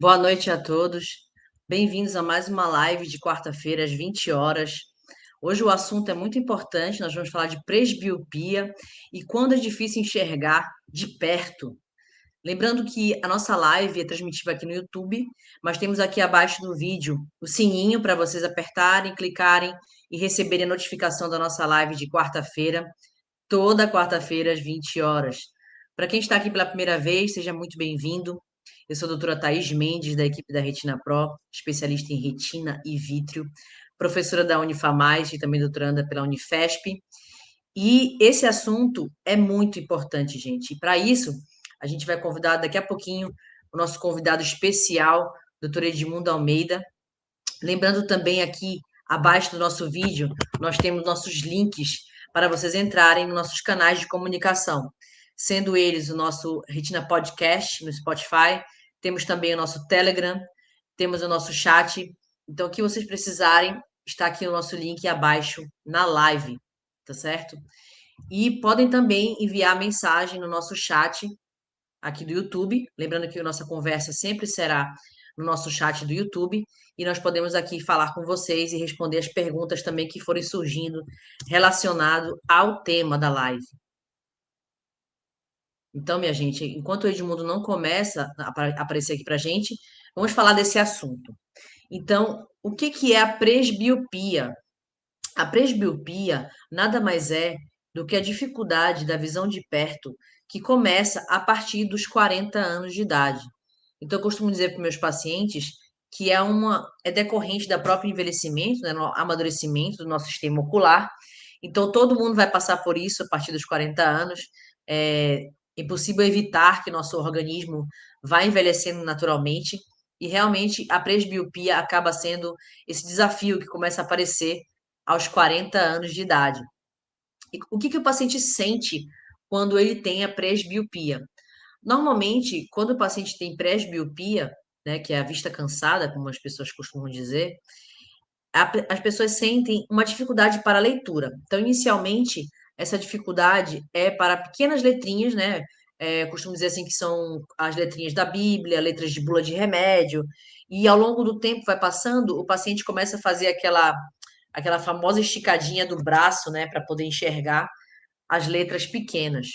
Boa noite a todos. Bem-vindos a mais uma live de quarta-feira às 20 horas. Hoje o assunto é muito importante, nós vamos falar de presbiopia e quando é difícil enxergar de perto. Lembrando que a nossa live é transmitida aqui no YouTube, mas temos aqui abaixo do vídeo o sininho para vocês apertarem, clicarem e receberem a notificação da nossa live de quarta-feira, toda quarta-feira às 20 horas. Para quem está aqui pela primeira vez, seja muito bem-vindo. Eu sou a doutora Thaís Mendes, da equipe da Retina Pro, especialista em retina e vítreo, professora da Unifamais e também doutoranda pela Unifesp. E esse assunto é muito importante, gente. E para isso, a gente vai convidar daqui a pouquinho o nosso convidado especial, doutor Edmundo Almeida. Lembrando também aqui, abaixo do nosso vídeo, nós temos nossos links para vocês entrarem nos nossos canais de comunicação, sendo eles o nosso Retina Podcast no Spotify, temos também o nosso Telegram, temos o nosso chat. Então, o que vocês precisarem, está aqui o nosso link abaixo na live, tá certo? E podem também enviar mensagem no nosso chat aqui do YouTube. Lembrando que a nossa conversa sempre será no nosso chat do YouTube e nós podemos aqui falar com vocês e responder as perguntas também que forem surgindo relacionado ao tema da live. Então, minha gente, enquanto o Edmundo não começa a aparecer aqui para a gente, vamos falar desse assunto. Então, o que que é a presbiopia? A presbiopia nada mais é do que a dificuldade da visão de perto que começa a partir dos 40 anos de idade. Então, eu costumo dizer para meus pacientes que é decorrente da próprio envelhecimento, né, no amadurecimento do nosso sistema ocular. Então, todo mundo vai passar por isso a partir dos 40 anos. É impossível evitar que nosso organismo vá envelhecendo naturalmente. E realmente a presbiopia acaba sendo esse desafio que começa a aparecer aos 40 anos de idade. E o que que o paciente sente quando ele tem a presbiopia? Normalmente, quando o paciente tem presbiopia, né, que é a vista cansada, como as pessoas costumam dizer, as pessoas sentem uma dificuldade para a leitura. Então, inicialmente, essa dificuldade é para pequenas letrinhas, né? Costumo dizer assim que são as letrinhas da Bíblia, letras de bula de remédio, e ao longo do tempo vai passando, o paciente começa a fazer aquela famosa esticadinha do braço, né, para poder enxergar as letras pequenas.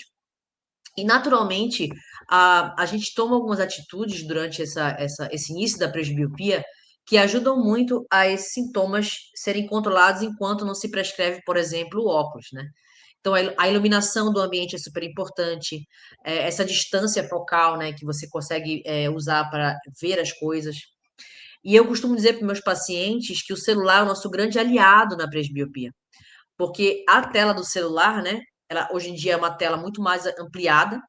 E, naturalmente, a gente toma algumas atitudes durante esse início da presbiopia que ajudam muito a esses sintomas serem controlados enquanto não se prescreve, por exemplo, o óculos, né? Então, a iluminação do ambiente é super importante, essa distância focal, né, que você consegue usar para ver as coisas. E eu costumo dizer para meus pacientes que o celular é o nosso grande aliado na presbiopia, porque a tela do celular, né, ela hoje em dia é uma tela muito mais ampliada,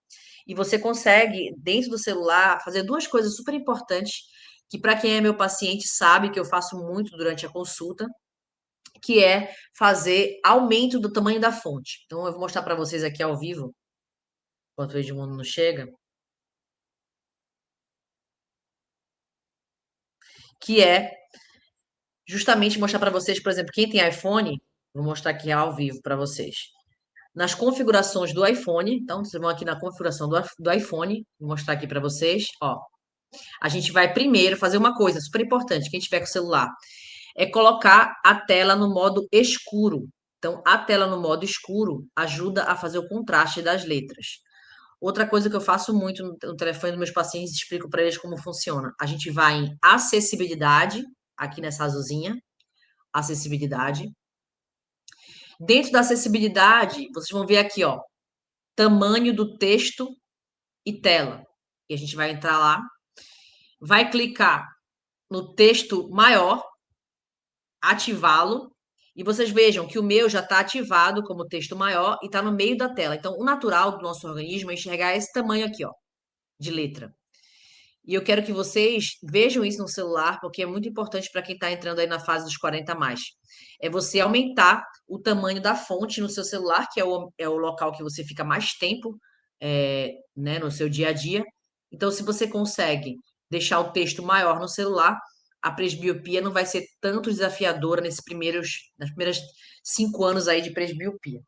e você consegue, dentro do celular, fazer duas coisas super importantes, que para quem é meu paciente sabe que eu faço muito durante a consulta, que é fazer aumento do tamanho da fonte. Então, eu vou mostrar para vocês aqui ao vivo, enquanto o Edmundo não chega, que é justamente mostrar para vocês, por exemplo, quem tem iPhone, vou mostrar aqui ao vivo para vocês. Nas configurações do iPhone, então vocês vão aqui na configuração do iPhone, vou mostrar aqui para vocês, ó. A gente vai primeiro fazer uma coisa super importante, quem tiver com o celular, é colocar a tela no modo escuro. Então, a tela no modo escuro ajuda a fazer o contraste das letras. Outra coisa que eu faço muito no telefone dos meus pacientes, explico para eles como funciona. A gente vai em acessibilidade, aqui nessa azulzinha, acessibilidade. Dentro da acessibilidade, vocês vão ver aqui, ó, tamanho do texto e tela. E a gente vai entrar lá, vai clicar no texto maior, ativá-lo, e vocês vejam que o meu já está ativado como texto maior e está no meio da tela. Então, o natural do nosso organismo é enxergar esse tamanho aqui, ó, de letra. E eu quero que vocês vejam isso no celular, porque é muito importante para quem está entrando aí na fase dos 40 a mais. É você aumentar o tamanho da fonte no seu celular, que é o local que você fica mais tempo, né, no seu dia a dia. Então, se você consegue deixar o texto maior no celular, a presbiopia não vai ser tanto desafiadora nas primeiras 5 anos aí de presbiopia.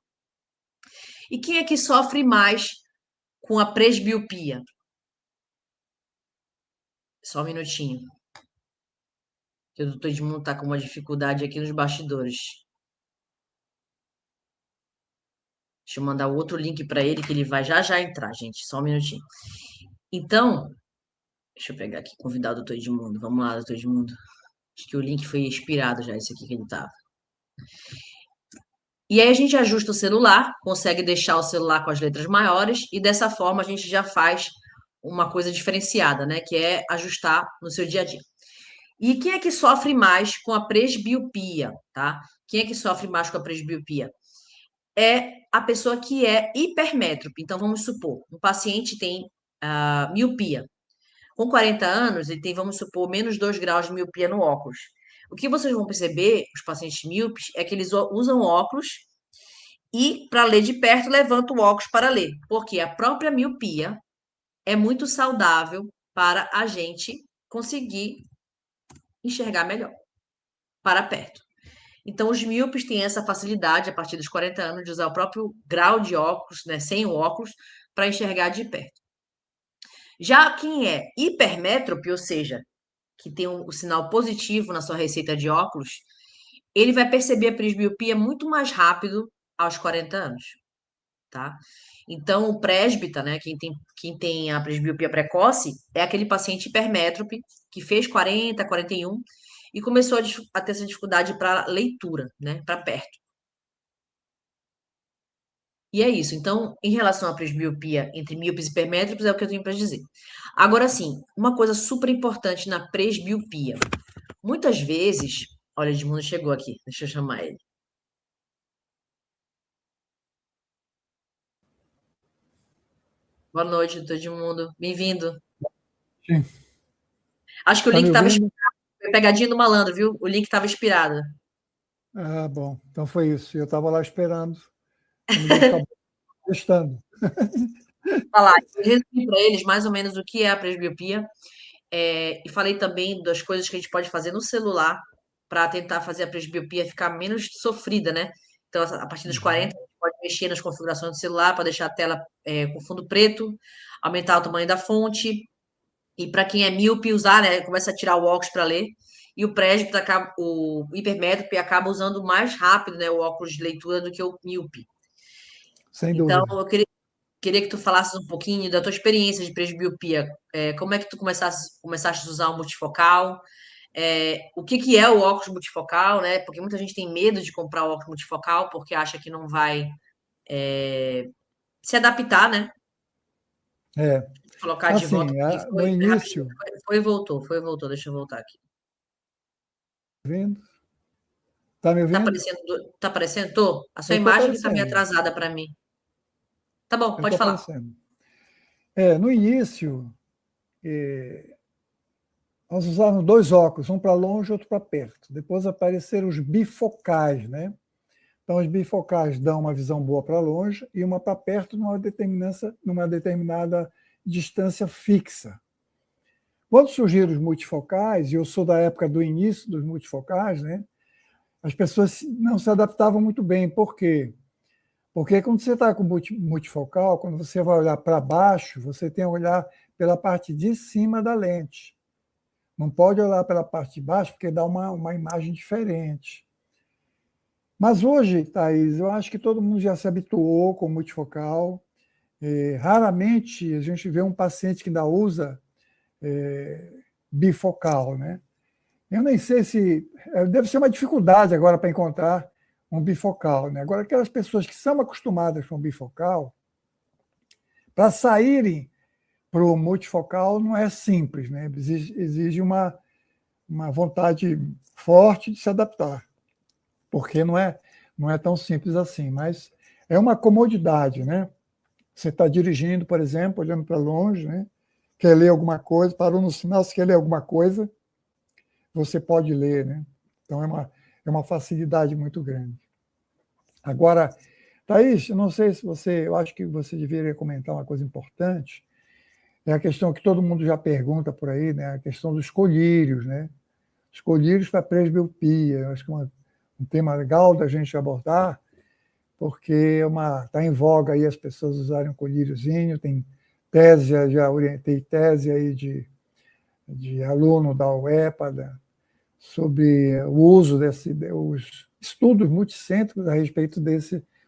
E quem é que sofre mais com a presbiopia? Só um minutinho. Que o doutor Edmundo tá com uma dificuldade aqui nos bastidores. Deixa eu mandar o outro link para ele, que ele vai já já entrar, gente. Só um minutinho. Então, deixa eu pegar aqui, convidar o doutor Edmundo. Vamos lá, doutor Edmundo. Acho que o link foi expirado já, esse aqui que ele tava. E aí a gente ajusta o celular, consegue deixar o celular com as letras maiores, e dessa forma a gente já faz uma coisa diferenciada, né? Que é ajustar no seu dia a dia. E quem é que sofre mais com a presbiopia, tá? Quem é que sofre mais com a presbiopia? É a pessoa que é hipermétrope. Então, vamos supor, um paciente tem miopia. Com 40 anos, ele tem, vamos supor, menos 2 graus de miopia no óculos. O que vocês vão perceber, os pacientes míopes, é que eles usam óculos e, para ler de perto, levanta o óculos para ler. Porque a própria miopia é muito saudável para a gente conseguir enxergar melhor para perto. Então, os míopes têm essa facilidade, a partir dos 40 anos, de usar o próprio grau de óculos, né, sem o óculos, para enxergar de perto. Já quem é hipermétrope, ou seja, que tem o sinal positivo na sua receita de óculos, ele vai perceber a presbiopia muito mais rápido aos 40 anos, tá? Então, o presbita, né, quem tem a presbiopia precoce, é aquele paciente hipermétrope que fez 40, 41 e começou a ter essa dificuldade para leitura, né, para perto. E é isso. Então, em relação à presbiopia entre míopes e hipermétropes, é o que eu tenho para dizer. Agora, sim, uma coisa super importante na presbiopia. Muitas vezes, olha, Edmundo chegou aqui, deixa eu chamar ele. Boa noite, doutor Edmundo. Bem-vindo. Sim. Acho que o Tá link me estava ouvindo? pegadinho do malandro, viu? O link estava expirado. Ah, bom. Então foi isso. Eu estava lá esperando. O menino acabou testando. Olha lá, eu resumi para eles mais ou menos o que é a presbiopia. E falei também das coisas que a gente pode fazer no celular para tentar fazer a presbiopia ficar menos sofrida, né? Então, a partir dos 40, a Uhum. gente pode mexer nas configurações do celular para deixar a tela com fundo preto, aumentar o tamanho da fonte. E para quem é míope, usar, né? Começa a tirar o óculos para ler. E o presbítero acaba, o hipermétrope acaba usando mais rápido, né, o óculos de leitura do que o míope. Sem Então, dúvida. eu queria que tu falasses um pouquinho da tua experiência de presbiopia. Como é que tu começaste a usar o multifocal? O que que é o óculos multifocal, né? Porque muita gente tem medo de comprar o óculos multifocal porque acha que não vai se adaptar, né? É. Colocar de volta Assim, aqui. no Foi rapidinho. início, Foi e voltou. Deixa eu voltar aqui. ouvindo? Tá me Tá ouvindo? aparecendo? Tá aparecendo? Tô. A sua Eu estou imagem que tá meio aparecendo. atrasada para mim. Tá bom, Eu pode estou falar. aparecendo. No início, nós usávamos dois óculos, um para longe e outro para perto. Depois apareceram os bifocais, né? Então, os bifocais dão uma visão boa para longe e uma para perto numa determinada distância fixa. Quando surgiram os multifocais, e eu sou da época do início dos multifocais, né, as pessoas não se adaptavam muito bem. Por quê? Porque quando você está com multifocal, quando você vai olhar para baixo, você tem que olhar pela parte de cima da lente. Não pode olhar pela parte de baixo, porque dá uma imagem diferente. Mas hoje, Thaís, eu acho que todo mundo já se habituou com o multifocal. Raramente a gente vê um paciente que ainda usa bifocal, né? Eu nem sei se. Deve ser uma dificuldade agora para encontrar um bifocal, né? Agora, aquelas pessoas que são acostumadas com bifocal, para saírem para o multifocal não é simples, né? Exige uma vontade forte de se adaptar, porque não é tão simples assim, mas é uma comodidade, né? Você está dirigindo, por exemplo, olhando para longe, né? Quer ler alguma coisa, parou no sinal, você quer ler alguma coisa, você pode ler, né? Então é uma facilidade muito grande. Agora, Thaís, eu não sei se eu acho que você deveria comentar uma coisa importante, é a questão que todo mundo já pergunta por aí, né? A questão dos colírios, né? Os colírios para presbiopia, eu acho que é um tema legal da gente abordar, porque está em voga aí as pessoas usarem um colíriozinho, tem tese, já orientei tese aí de aluno da UEPA, sobre o uso os estudos multicêntricos a respeito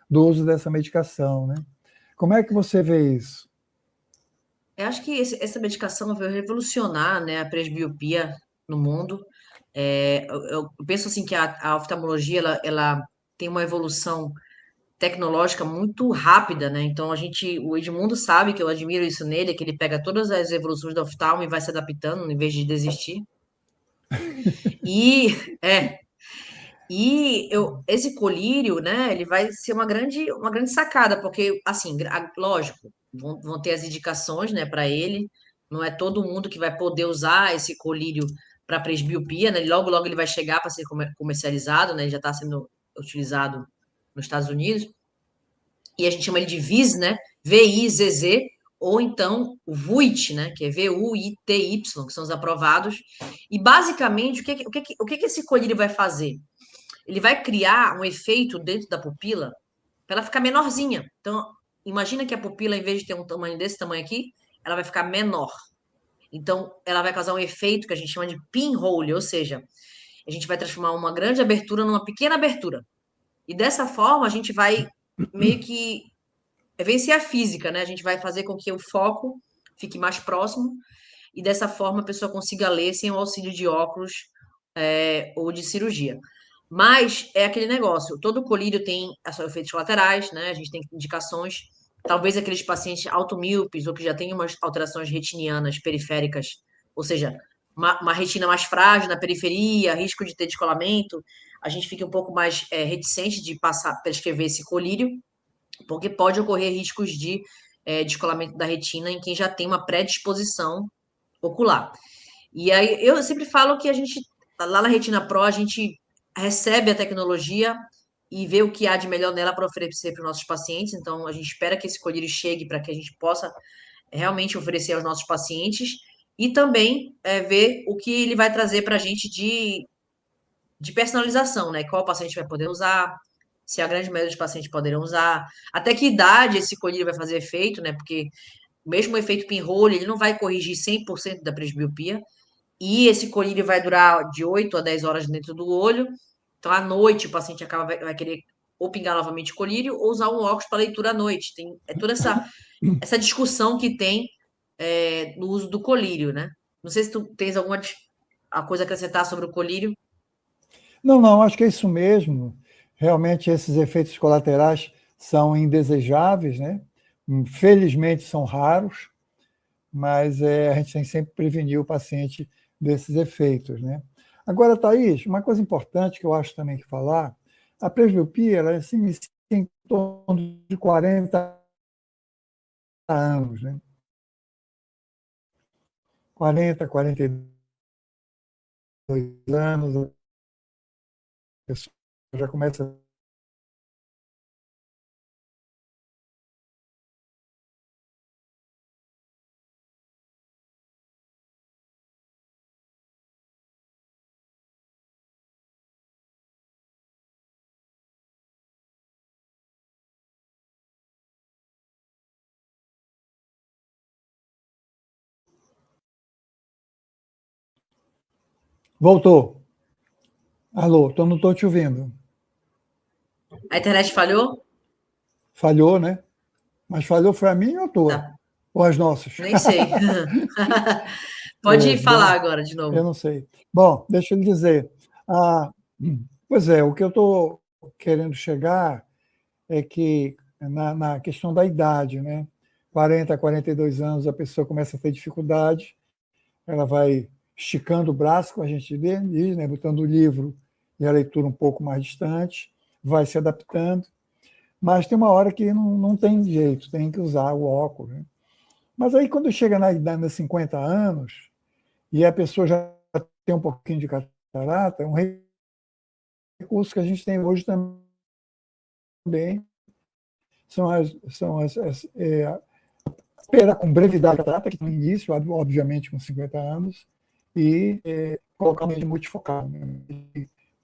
do uso dessa medicação, né? Como é que você vê isso? Eu acho que essa medicação veio revolucionar, né, a presbiopia no mundo. Eu penso assim que a oftalmologia ela tem uma evolução tecnológica muito rápida, né? Então o Edmundo sabe que eu admiro isso nele, que ele pega todas as evoluções da oftalmo e vai se adaptando em vez de desistir. E é, esse colírio, né, ele vai ser uma grande sacada, porque, assim, lógico, vão ter as indicações, né, para ele, não é todo mundo que vai poder usar esse colírio para presbiopia, né, logo, logo ele vai chegar para ser comercializado, né, ele já está sendo utilizado nos Estados Unidos, e a gente chama ele de VIZ, né, VIZZ, ou então o VUIT, né, que é VUITY, que são os aprovados, e basicamente, o que esse colírio vai fazer? Ele vai criar um efeito dentro da pupila para ela ficar menorzinha. Então, imagina que a pupila, em vez de ter um tamanho desse tamanho aqui, ela vai ficar menor. Então, ela vai causar um efeito que a gente chama de pinhole, ou seja, a gente vai transformar uma grande abertura numa pequena abertura. E dessa forma, a gente vai meio que vencer a física, né? A gente vai fazer com que o foco fique mais próximo e dessa forma a pessoa consiga ler sem o auxílio de óculos ou de cirurgia. Mas é aquele negócio, todo colírio tem os seus efeitos colaterais, né? A gente tem indicações, talvez aqueles pacientes automíopes ou que já têm umas alterações retinianas periféricas, ou seja, uma retina mais frágil na periferia, risco de ter descolamento, a gente fica um pouco mais reticente de prescrever esse colírio, porque pode ocorrer riscos de descolamento da retina em quem já tem uma predisposição ocular. E aí eu sempre falo que a gente, lá na Retina Pro, a gente recebe a tecnologia e vê o que há de melhor nela para oferecer para os nossos pacientes. Então, a gente espera que esse colírio chegue para que a gente possa realmente oferecer aos nossos pacientes e também ver o que ele vai trazer para a gente de personalização, né? Qual paciente vai poder usar, se a grande maioria dos pacientes poderão usar, até que idade esse colírio vai fazer efeito, né? Porque mesmo o efeito pinhole, ele não vai corrigir 100% da presbiopia, e esse colírio vai durar de 8 a 10 horas dentro do olho. Então, à noite, o paciente vai querer ou pingar novamente o colírio ou usar um óculos para leitura à noite. É toda essa discussão que tem no uso do colírio, né? Não sei se tu tens alguma a coisa a acrescentar sobre o colírio. Não, não, acho que é isso mesmo. Realmente esses efeitos colaterais são indesejáveis, né? Felizmente são raros, mas a gente tem que sempre prevenir o paciente desses efeitos, né? Agora, Thaís, uma coisa importante que eu acho também que falar, a presbiopia ela se inicia em torno de 40 anos, né? 40, 42 anos, a pessoa já começa. Voltou. Alô, não estou te ouvindo. A internet falhou? Falhou, né? Mas falhou foi a minha ou a tua? Tá, Ou as nossas? nem sei. Pode falar Bom, agora de novo. eu não sei. Bom, deixa eu lhe dizer. Ah, pois é, o que eu estou querendo chegar é que na questão da idade, né? 40, 42 anos, a pessoa começa a ter dificuldade, ela vai esticando o braço, como a gente diz, né? Botando o livro e a leitura um pouco mais distante, vai se adaptando, mas tem uma hora que não tem jeito, tem que usar o óculos, né? Mas aí, quando chega na idade de 50 anos, e a pessoa já tem um pouquinho de catarata, é um recurso que a gente tem hoje também, operar com brevidade a catarata, que tem início, obviamente, com 50 anos, e colocar uma lente multifocal, né?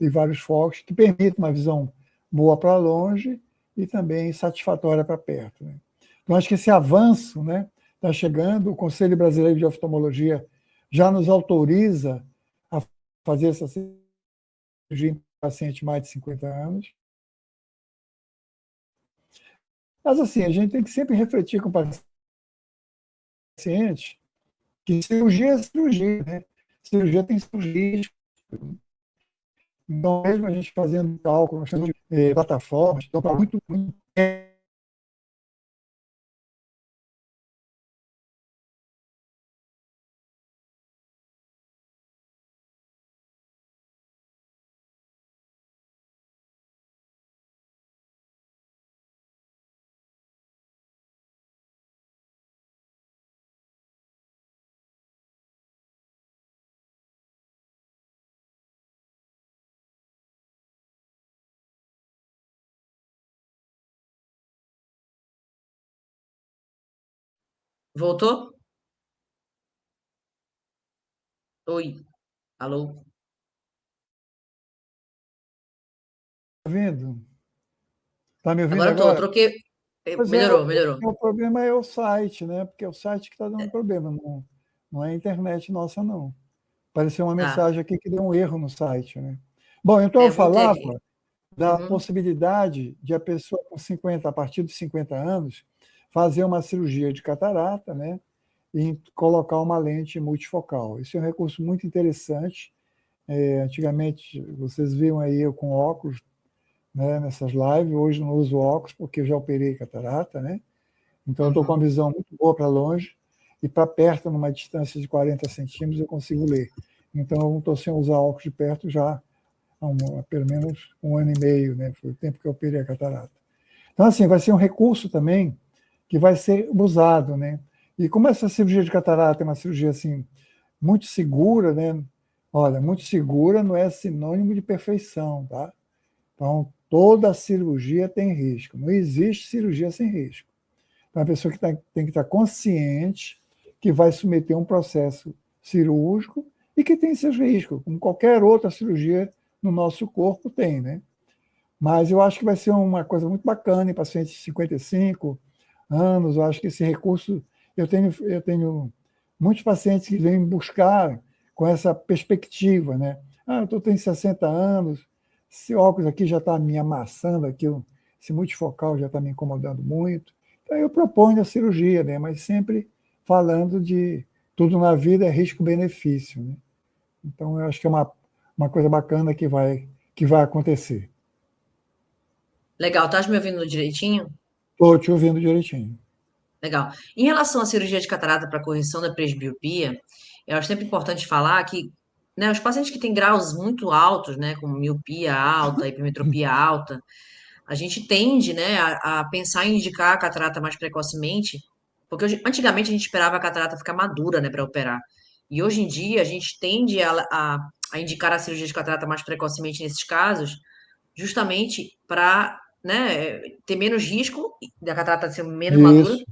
E vários focos que permitem uma visão boa para longe e também satisfatória para perto, né? Então, acho que esse avanço, né, está chegando. O Conselho Brasileiro de Oftalmologia já nos autoriza a fazer essa cirurgia em paciente mais de 50 anos. Mas, assim, a gente tem que sempre refletir com o paciente que cirurgia é cirurgia, né? Cirurgia tem cirurgia. Então, mesmo a gente fazendo cálculo, nós temos plataformas, então, para muito Voltou? Oi, alô? tá vendo? Está me ouvindo Agora eu tô, agora? troquei. Pois é, Melhorou, melhorou. o problema é o site, né? Porque é o site que está dando problema, não é a internet nossa, não. Apareceu uma Tá. mensagem aqui que deu um erro no site, né? Bom, então É, eu voltei aqui. falava da Uhum. possibilidade de a pessoa com 50, a partir de 50 anos, fazer uma cirurgia de catarata, né? E colocar uma lente multifocal. Isso é um recurso muito interessante. Antigamente, vocês viam aí eu com óculos, né, nessas lives. Hoje não uso óculos porque eu já operei catarata, né? Então eu estou com uma Uhum. visão muito boa para longe e para perto, numa distância de 40 centímetros, eu consigo ler. Então eu não estou sem usar óculos de perto já há pelo menos 1 ano e meio, né? Foi o tempo que eu operei a catarata. Então, assim, vai ser um recurso também que vai ser usado, né? E como essa cirurgia de catarata é uma cirurgia, assim, muito segura, né? Olha, muito segura não é sinônimo de perfeição, tá? Então, toda cirurgia tem risco. Não existe cirurgia sem risco. Então, a pessoa tem que estar consciente que vai submeter um processo cirúrgico e que tem seus riscos, como qualquer outra cirurgia no nosso corpo tem, né? Mas eu acho que vai ser uma coisa muito bacana em pacientes de 55 anos. Eu acho que esse recurso. Eu tenho muitos pacientes que vêm buscar com essa perspectiva, né? Eu tenho 60 anos, esse óculos aqui já está me amassando, aqui, esse multifocal já está me incomodando muito. Então, eu proponho a cirurgia, né? Mas sempre falando de tudo na vida é risco-benefício, né? Então, eu acho que é uma coisa bacana que vai acontecer. Legal, tá me ouvindo direitinho? Estou te ouvindo direitinho. Legal. Em relação à cirurgia de catarata para correção da presbiopia, eu acho sempre importante falar que, né, os pacientes que têm graus muito altos, né, como miopia alta, hipermetropia alta, a gente tende, né, a pensar em indicar a catarata mais precocemente, porque antigamente a gente esperava a catarata ficar madura, né, para operar. E hoje em dia a gente tende a indicar a cirurgia de catarata mais precocemente nesses casos, justamente para, né, ter menos risco da catarata ser menos madura. Isso.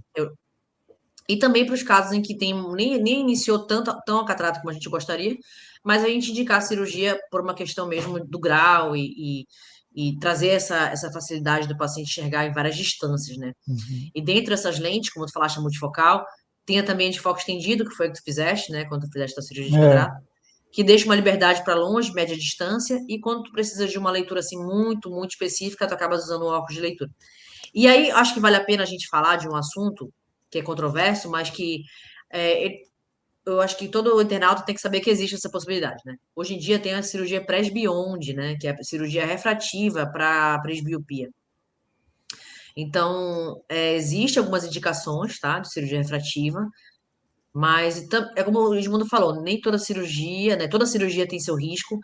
E também para os casos em que nem iniciou tão a catarata como a gente gostaria, mas a gente indicar a cirurgia por uma questão mesmo do grau e trazer essa facilidade do paciente enxergar em várias distâncias, né? Uhum. E dentro dessas lentes, como tu falaste, a multifocal, tem também a de foco estendido, que foi a que tu fizeste, né? Quando tu fizeste a cirurgia de É, catarata, que deixa uma liberdade para longe, média distância, e quando tu precisas de uma leitura assim muito, muito específica, tu acabas usando o óculos de leitura. E aí, acho que vale a pena a gente falar de um assunto que é controverso, mas que eu acho que todo internauta tem que saber que existe essa possibilidade, né? Hoje em dia tem a cirurgia presbionde, né? Que é a cirurgia refrativa para presbiopia. Então, existe algumas indicações, tá? De cirurgia refrativa, mas é como o Edmundo falou, nem toda cirurgia, né? Toda cirurgia tem seu risco.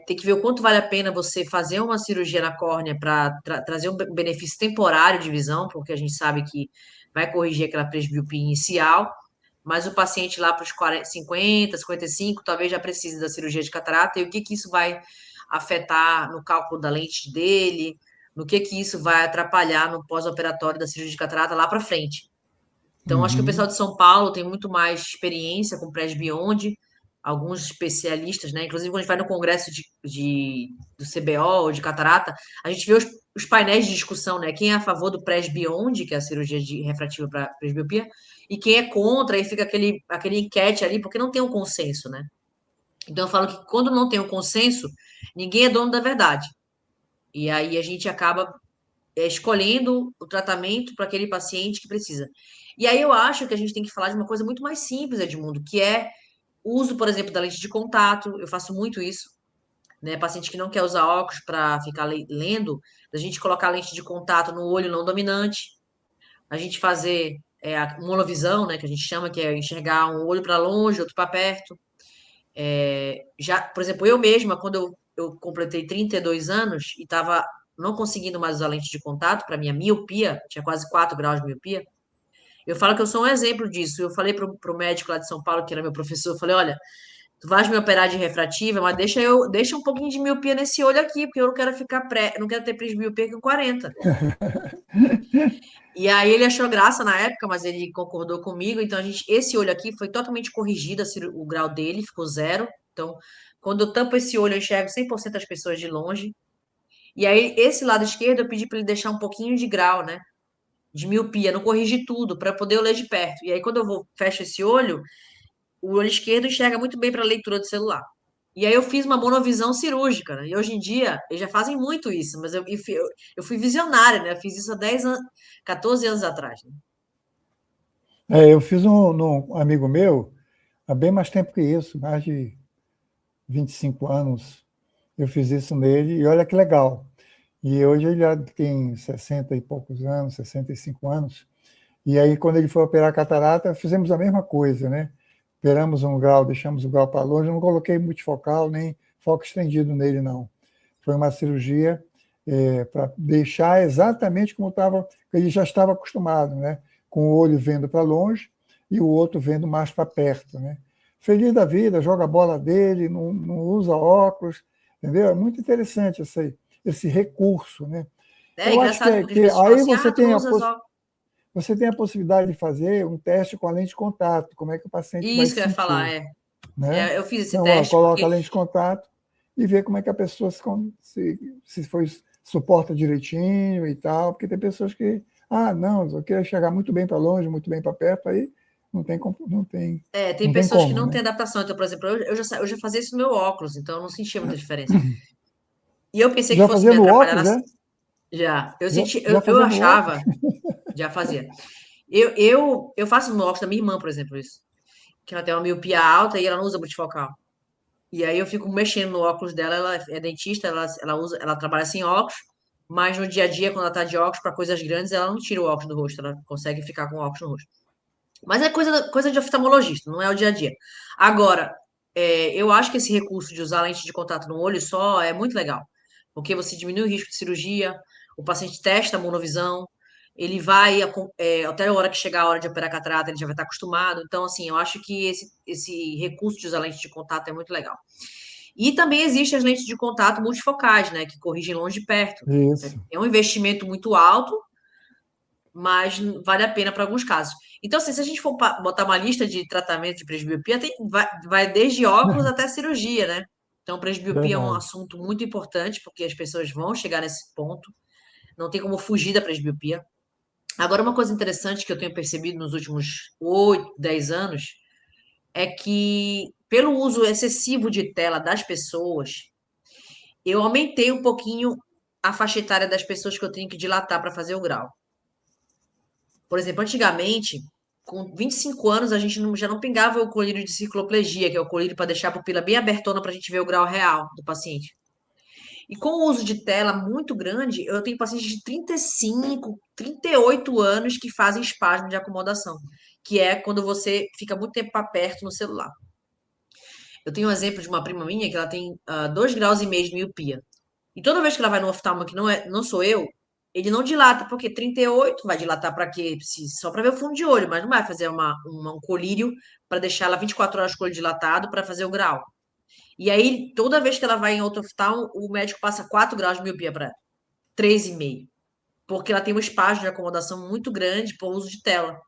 Tem que ver o quanto vale a pena você fazer uma cirurgia na córnea para trazer um benefício temporário de visão, porque a gente sabe que vai corrigir aquela presbiopia inicial, mas o paciente lá para os 50, 55, talvez já precise da cirurgia de catarata, e o que que isso vai afetar no cálculo da lente dele, no que isso vai atrapalhar no pós-operatório da cirurgia de catarata lá para frente. Então, acho que o pessoal uhum. de São Paulo tem muito mais experiência com presbionde. alguns especialistas, né? Inclusive, quando a gente vai no congresso do CBO ou de catarata, a gente vê os painéis de discussão, né? Quem é a favor do presbionde, que é a cirurgia refrativa para presbiopia, e quem é contra, e fica aquele enquete ali, porque não tem um consenso, né? Então, eu falo que quando não tem um consenso, ninguém é dono da verdade. E aí a gente acaba escolhendo o tratamento para aquele paciente que precisa. E aí eu acho que a gente tem que falar de uma coisa muito mais simples, Edmundo, que é o uso, por exemplo, da lente de contato. Eu faço muito isso, né? Paciente que não quer usar óculos para ficar lendo, a gente colocar a lente de contato no olho não dominante, a gente fazer a monovisão, né, que a gente chama, que é enxergar um olho para longe, outro para perto. Já, por exemplo, eu mesma, quando eu completei 32 anos e estava não conseguindo mais usar lente de contato para minha miopia, tinha quase 4 graus de miopia, eu falo que eu sou um exemplo disso. Eu falei pro médico lá de São Paulo, que era meu professor, eu falei, olha, tu vais me operar de refrativa, mas deixa um pouquinho de miopia nesse olho aqui, porque eu não quero não quero ter presbiopia com 40. E aí ele achou graça na época, mas ele concordou comigo. Então esse olho aqui foi totalmente corrigido, o grau dele ficou zero. Então, quando eu tampo esse olho, eu enxergo 100% das pessoas de longe. E aí esse lado esquerdo eu pedi para ele deixar um pouquinho de grau, né? De miopia, não corrigir tudo para poder eu ler de perto. E aí quando fecho esse olho, o olho esquerdo enxerga muito bem para leitura do celular. E aí eu fiz uma monovisão cirúrgica, né? E hoje em dia, eles já fazem muito isso, mas eu fui visionária, né? Eu fiz isso há 10 anos, 14 anos atrás, né? Eu fiz num amigo meu, há bem mais tempo que isso, mais de 25 anos, eu fiz isso nele, e olha que legal. E hoje ele já tem 60 e poucos anos, 65 anos, e aí quando ele foi operar a catarata, fizemos a mesma coisa, né? Operamos um grau, deixamos o grau para longe, não coloquei multifocal, nem foco estendido nele, não. Foi uma cirurgia para deixar exatamente como ele já estava acostumado, né? Com o olho vendo para longe e o outro vendo mais para perto, né? Feliz da vida, joga a bola dele, não usa óculos, entendeu? É muito interessante esse recurso, né? É Eu acho engraçado porque as que pessoas falam aí assim, ah, tu não usa só. você tem a possibilidade de fazer um teste com a lente de contato, como é que o paciente vai Isso se que eu ia falar, sentir, né? eu fiz esse Então, ó, teste coloca porque a lente de contato e vê como é que a pessoa se foi, suporta direitinho e tal, porque tem pessoas que, não, eu quero chegar muito bem para longe, muito bem para perto, aí tem não tem pessoas que como, não têm né? adaptação. Então, por exemplo, eu já fazia isso no meu óculos, então eu não sentia muita diferença. E eu pensei que Já fosse me fazendo atrapalhar óculos, é? já. Eu Já, senti, já eu fazendo óculos? achava, já fazia. Eu faço no óculos da minha irmã, por exemplo, isso. Que ela tem uma miopia alta e ela não usa multifocal. E aí eu fico mexendo no óculos dela, ela é dentista, ela trabalha sem óculos, mas no dia a dia, quando ela tá de óculos para coisas grandes, ela não tira o óculos do rosto, ela consegue ficar com o óculos no rosto. Mas é coisa de oftalmologista, não é o dia a dia. Agora, eu acho que esse recurso de usar lente de contato no olho só é muito legal, porque você diminui o risco de cirurgia, o paciente testa a monovisão, ele vai, até a hora que chegar a hora de operar catarata, ele já vai estar acostumado. Então, assim, eu acho que esse recurso de usar lente de contato é muito legal. E também existem as lentes de contato multifocais, né, que corrigem longe e perto. Isso. É um investimento muito alto, mas vale a pena para alguns casos. Então, assim, se a gente for botar uma lista de tratamento de presbiopia, vai desde óculos até cirurgia, né? Então, presbiopia é um Verdade. assunto muito importante, porque as pessoas vão chegar nesse ponto, não tem como fugir da presbiopia. Agora, uma coisa interessante que eu tenho percebido nos últimos 8, 10 anos é que, pelo uso excessivo de tela das pessoas, eu aumentei um pouquinho a faixa etária das pessoas que eu tenho que dilatar para fazer o grau. Por exemplo, antigamente, com 25 anos, a gente já não pingava o colírio de cicloplegia, que é o colírio para deixar a pupila bem abertona para a gente ver o grau real do paciente. E com o uso de tela muito grande, eu tenho pacientes de 35, 38 anos que fazem espasmo de acomodação, que é quando você fica muito tempo para perto no celular. Eu tenho um exemplo de uma prima minha que ela tem 2 graus e meio de miopia. E toda vez que ela vai no oftalmo, que não sou eu, ele não dilata, porque 38 vai dilatar para quê? Só para ver o fundo de olho, mas não vai fazer um colírio para deixar ela 24 horas com o olho dilatado para fazer o grau. E aí, toda vez que ela vai em outro oftalmo, o médico passa 4 graus de miopia para ela, 3,5, porque ela tem um espaço de acomodação muito grande por uso de tela.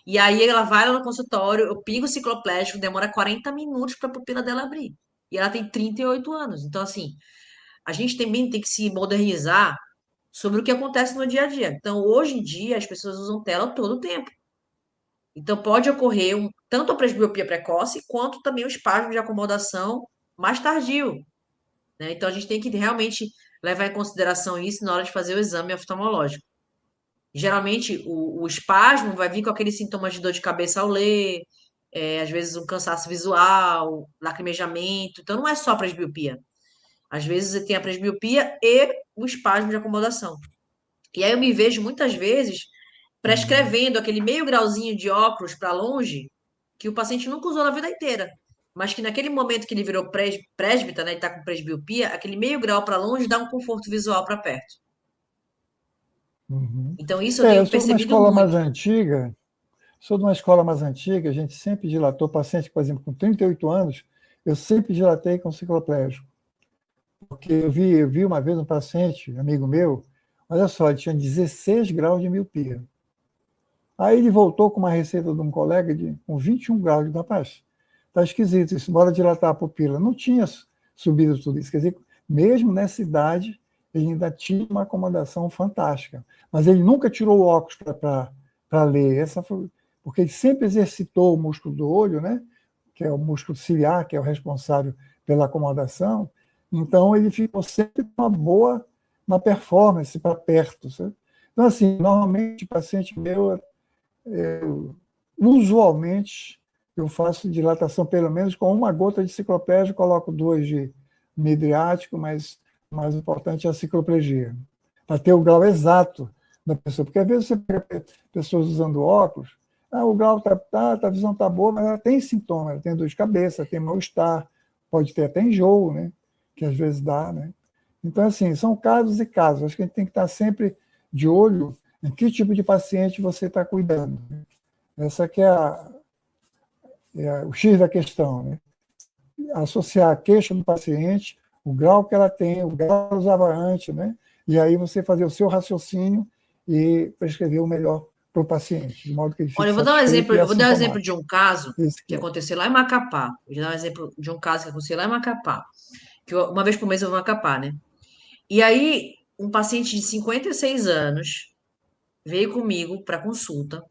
E aí ela vai lá no consultório, eu pingo o cicloplégico, demora 40 minutos para a pupila dela abrir. E ela tem 38 anos. Então, assim, a gente também tem que se modernizar sobre o que acontece no dia a dia. Então, hoje em dia, as pessoas usam tela todo o tempo. Então, pode ocorrer tanto a presbiopia precoce, quanto também o espasmo de acomodação mais tardio, né? Então, a gente tem que realmente levar em consideração isso na hora de fazer o exame oftalmológico. Geralmente, o espasmo vai vir com aqueles sintomas de dor de cabeça ao ler, às vezes um cansaço visual, lacrimejamento. Então, não é só presbiopia. Às vezes, você tem a presbiopia e o espasmo de acomodação. E aí, eu me vejo muitas vezes Uhum. prescrevendo aquele meio grauzinho de óculos para longe que o paciente nunca usou na vida inteira. Mas que naquele momento que ele virou presbita, né, ele está com presbiopia, aquele meio grau para longe dá um conforto visual para perto. Uhum. Então, isso eu É, eu tenho sou de uma percebido escola mais muito. antiga, sou de uma escola mais antiga, a gente sempre dilatou paciente, por exemplo, com 38 anos, eu sempre dilatei com cicloplégico. Porque eu vi uma vez um paciente, amigo meu, olha só, ele tinha 16 graus de miopia. Aí ele voltou com uma receita de um colega com 21 graus de rapaz. Está esquisito isso, bora dilatar a pupila. Não tinha subido tudo isso. Quer dizer, mesmo nessa idade, ele ainda tinha uma acomodação fantástica. Mas ele nunca tirou o óculos para ler. Porque ele sempre exercitou o músculo do olho, né? Que é o músculo ciliar, que é o responsável pela acomodação. Então, ele ficou sempre com uma boa uma performance para perto. Sabe? Então, assim, normalmente, o paciente meu usualmente, eu faço dilatação pelo menos com uma gota de cicloplégico, coloco duas de midriático, mas o mais importante é a cicloplegia, para ter o grau exato da pessoa. Porque às vezes você pega pessoas usando óculos, o grau a visão está boa, mas ela tem sintoma, ela tem dor de cabeça, tem mal-estar, pode ter até enjoo, né? Que às vezes dá, né? Então, assim, são casos e casos. Acho que a gente tem que estar sempre de olho em que tipo de paciente você está cuidando. Essa que é o X da questão, né? Associar a queixa do paciente, o grau que ela tem, o grau que ela usava antes, né? E aí você fazer o seu raciocínio e prescrever o melhor para o paciente, de modo que ele Olha, fique eu vou dar um exemplo, satisfeito e eu vou dar um exemplo de assintomático. um caso Esse que que é. aconteceu lá em Macapá. Vou dar um exemplo de um caso que aconteceu lá em Macapá, que uma vez por mês eu vou em Macapá, né? E aí, um paciente de 56 anos veio comigo para consulta,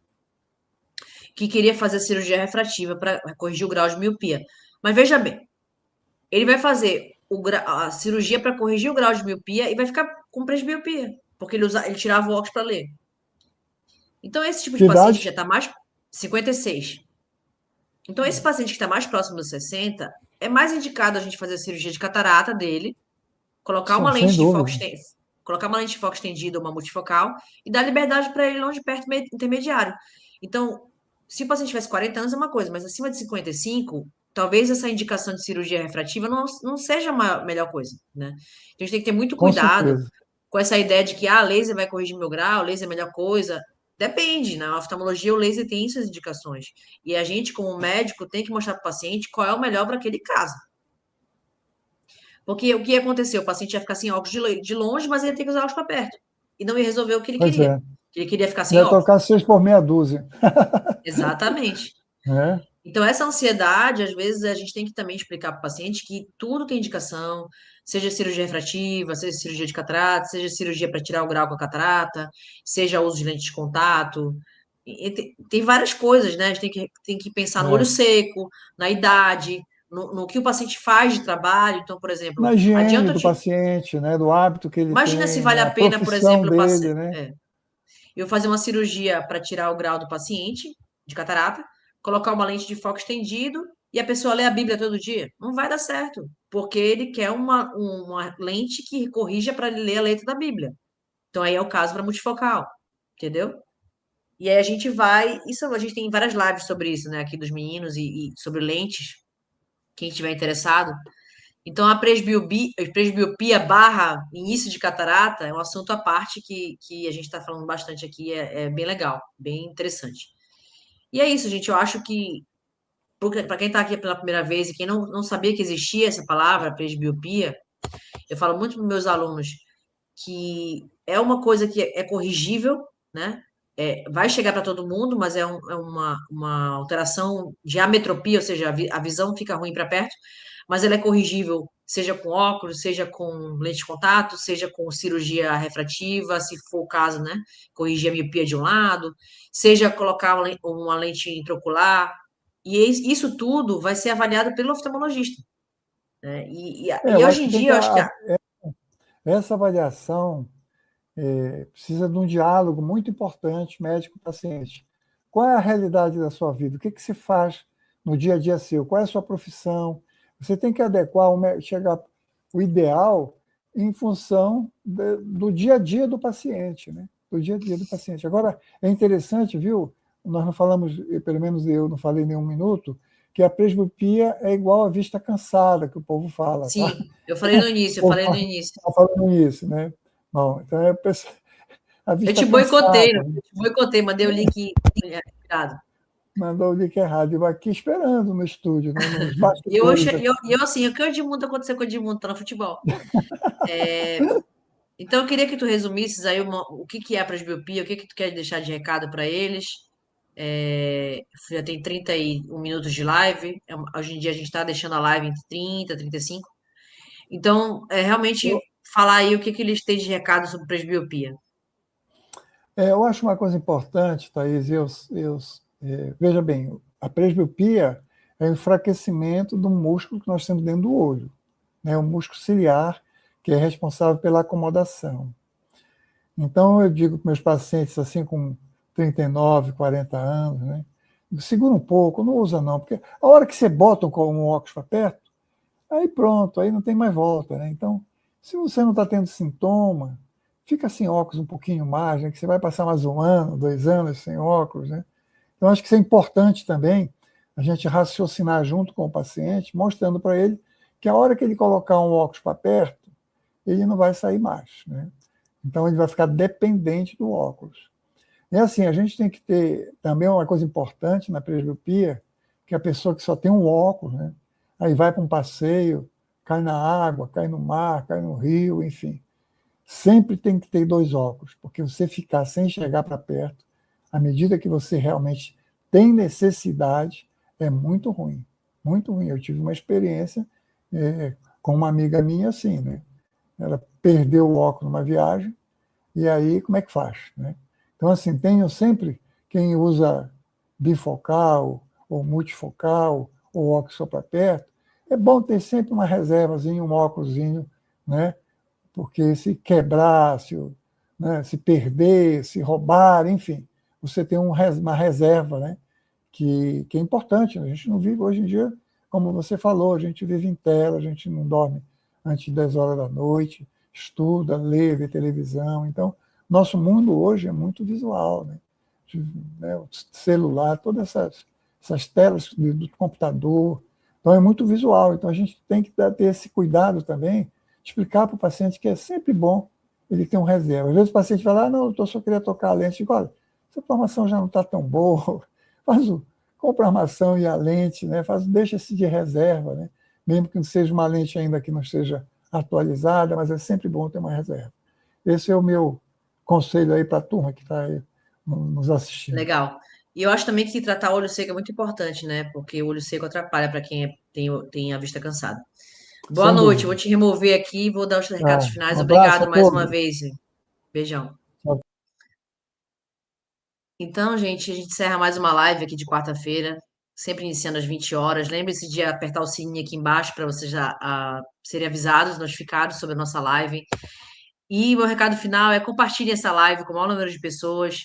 que queria fazer cirurgia refrativa para corrigir o grau de miopia. Mas veja bem, ele vai fazer a cirurgia para corrigir o grau de miopia e vai ficar com presbiopia, porque ele tirava o óculos para ler. Então, esse tipo de Que paciente que já idade? está mais 56. Então, esse paciente que está mais próximo dos 60, é mais indicado a gente fazer a cirurgia de catarata dele, colocar uma Sem lente de foco, dúvida. colocar uma lente de foco estendida ou uma multifocal e dar liberdade para ele longe, perto, intermediário. Então, se o paciente tivesse 40 anos é uma coisa, mas acima de 55, talvez essa indicação de cirurgia refrativa não seja a melhor coisa, né? Então, a gente tem que ter muito Com cuidado certeza. com essa ideia de que, laser vai corrigir meu grau, laser é a melhor coisa. Depende, na oftalmologia o laser tem suas indicações. E a gente, como médico, tem que mostrar para o paciente qual é o melhor para aquele caso. Porque o que aconteceu? O paciente ia ficar sem óculos de longe, mas ia ter que usar óculos para perto. E não ia resolver o que ele Pois queria. é. Ele queria ficar sem Ia óculos. trocar 6 por meia dúzia. Exatamente. Né? Então, essa ansiedade, às vezes, a gente tem que também explicar para o paciente que tudo tem indicação, seja cirurgia refrativa, seja cirurgia de catarata, seja cirurgia para tirar o grau com a catarata, seja uso de lente de contato. E tem várias coisas, né? A gente tem que pensar no olho É. seco, na idade, no que o paciente faz de trabalho. Então, por exemplo, Na higiene adianta eu do te. paciente, né? Do hábito que ele Imagina se tem, vale né? a A pena, por profissão exemplo, dele, né? eu fazer uma cirurgia para tirar o grau do paciente de catarata, colocar uma lente de foco estendido e a pessoa ler a Bíblia todo dia. Não vai dar certo, porque ele quer uma lente que corrija para ele ler a letra da Bíblia. Então aí é o caso para multifocal, entendeu? E aí a gente vai. Isso a gente tem várias lives sobre isso, né? Aqui dos meninos e sobre lentes, quem estiver interessado. Então, a presbiopia barra início de catarata é um assunto à parte que a gente está falando bastante aqui, é bem legal, bem interessante. E é isso, gente. Eu acho que, para quem está aqui pela primeira vez e quem não sabia que existia essa palavra, presbiopia, eu falo muito para meus alunos que é uma coisa que é corrigível, né? vai chegar para todo mundo, mas é uma alteração de ametropia, ou seja, a visão fica ruim para perto, mas ela é corrigível, seja com óculos, seja com lente de contato, seja com cirurgia refrativa, se for o caso, né? Corrigir a miopia de um lado, seja colocar uma lente intraocular, e isso tudo vai ser avaliado pelo oftalmologista, né? E Eu hoje acho em que tem dia, que. eu acho que Essa avaliação precisa de um diálogo muito importante médico-paciente. Qual é a realidade da sua vida? O que, que se faz no dia a dia seu? Qual é a sua profissão? Você tem que adequar, chegar o ideal em função do dia a dia do paciente, né? Do dia a dia do paciente. Agora, é interessante, viu? Nós não falamos, pelo menos eu não falei nenhum minuto, que a presbiopia é igual à vista cansada, que o povo fala, tá? sim, eu falei no início, eu O povo falei no início. está falando isso, né? Bom, então a Eu vista te boicotei, cansada, eu te boicotei, mandei o link errado. mandou o link errado. Eu aqui esperando no estúdio, né? Nos E eu, bastidores aqui. assim, o que o Edmundo aconteceu com o Edmundo, tá no futebol. Então, eu queria que tu resumisses aí o que que é a presbiopia, o que que tu quer deixar de recado para eles. Já tem 31 minutos de live, hoje em dia a gente está deixando a live entre 30 e 35. Então, realmente Eu, falar aí o que que eles têm de recado sobre presbiopia. eu acho uma coisa importante, Thaís, veja bem, a presbiopia é o enfraquecimento do músculo que nós temos dentro do olho, né? O músculo ciliar, que é responsável pela acomodação. Então, eu digo para meus pacientes assim com 39, 40 anos, né? Segura um pouco, não usa não, porque a hora que você bota um óculos para perto, aí pronto, aí não tem mais volta, né? Então, se você não está tendo sintoma, fica sem óculos um pouquinho mais, né? Que você vai passar mais 1 ano, 2 anos sem óculos, né? Então, acho que isso é importante também, a gente raciocinar junto com o paciente, mostrando para ele que a hora que ele colocar um óculos para perto, ele não vai sair mais, né? Então, ele vai ficar dependente do óculos. E assim, a gente tem que ter também uma coisa importante na presbiopia, que é a pessoa que só tem um óculos, né? Aí vai para um passeio, cai na água, cai no mar, cai no rio, enfim. Sempre tem que ter 2 óculos, porque você ficar sem chegar para perto, à medida que você realmente tem necessidade, é muito ruim. Muito ruim. Eu tive uma experiência com uma amiga minha assim, né? Ela perdeu o óculos numa viagem, e aí como é que faz, né? Então, assim, tenho sempre quem usa bifocal ou multifocal ou óculos só para perto. É bom ter sempre uma reservazinha, um óculosinho, né? Porque se quebrar, né, se perder, se roubar, enfim, você tem uma reserva, né? Que é importante. A gente não vive hoje em dia, como você falou, a gente vive em tela, a gente não dorme antes de 10 horas da noite, estuda, lê, vê televisão. Então, nosso mundo hoje é muito visual, né? O celular, todas essas telas do computador. Então, é muito visual. Então, a gente tem que ter esse cuidado também, explicar para o paciente que é sempre bom ele ter um reserva. Às vezes o paciente vai lá, não, doutor, só queria tocar a lente. Eu digo, olha, essa formação já não está tão boa, faz compra a armação e a lente, né? Deixa-se de reserva, né? Mesmo que não seja uma lente ainda que não esteja atualizada, mas é sempre bom ter uma reserva. Esse é o meu conselho aí para a turma que está aí nos assistindo. Legal. E eu acho também que tratar olho seco é muito importante, né? Porque o olho seco atrapalha para quem tem a vista cansada. Boa Sem noite, eu vou dúvida. te remover aqui e vou dar os recados Tá. finais. Um abraço Obrigado a mais uma todos. vez. Beijão. Tchau. Então, gente, a gente encerra mais uma live aqui de quarta-feira, sempre iniciando às 20 horas. Lembre-se de apertar o sininho aqui embaixo para vocês já serem avisados, notificados sobre a nossa live. E meu recado final é compartilhe essa live com o maior número de pessoas.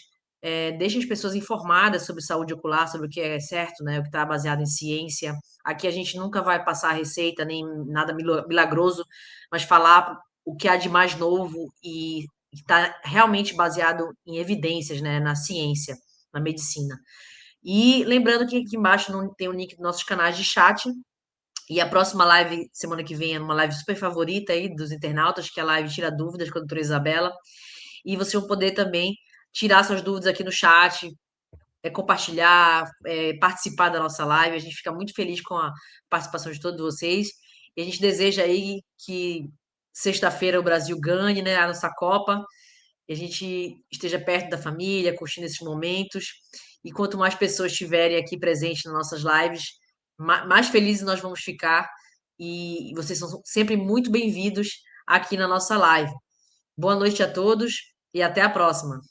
Deixe as pessoas informadas sobre saúde ocular, sobre o que é certo, né? O que está baseado em ciência. Aqui a gente nunca vai passar receita nem nada milagroso, mas falar o que há de mais novo e está realmente baseado em evidências, né? Na ciência, na medicina. E lembrando que aqui embaixo tem o link dos nossos canais de chat. E a próxima live, semana que vem, é uma live super favorita aí dos internautas, que é a live Tira Dúvidas com a doutora Isabela. E vocês vão poder também tirar suas dúvidas aqui no chat, compartilhar, participar da nossa live. A gente fica muito feliz com a participação de todos vocês. E a gente deseja aí que sexta-feira o Brasil ganhe, né, a nossa Copa. e a gente esteja perto da família, curtindo esses momentos. E quanto mais pessoas estiverem aqui presentes nas nossas lives, mais felizes nós vamos ficar. E vocês são sempre muito bem-vindos aqui na nossa live. Boa noite a todos e até a próxima.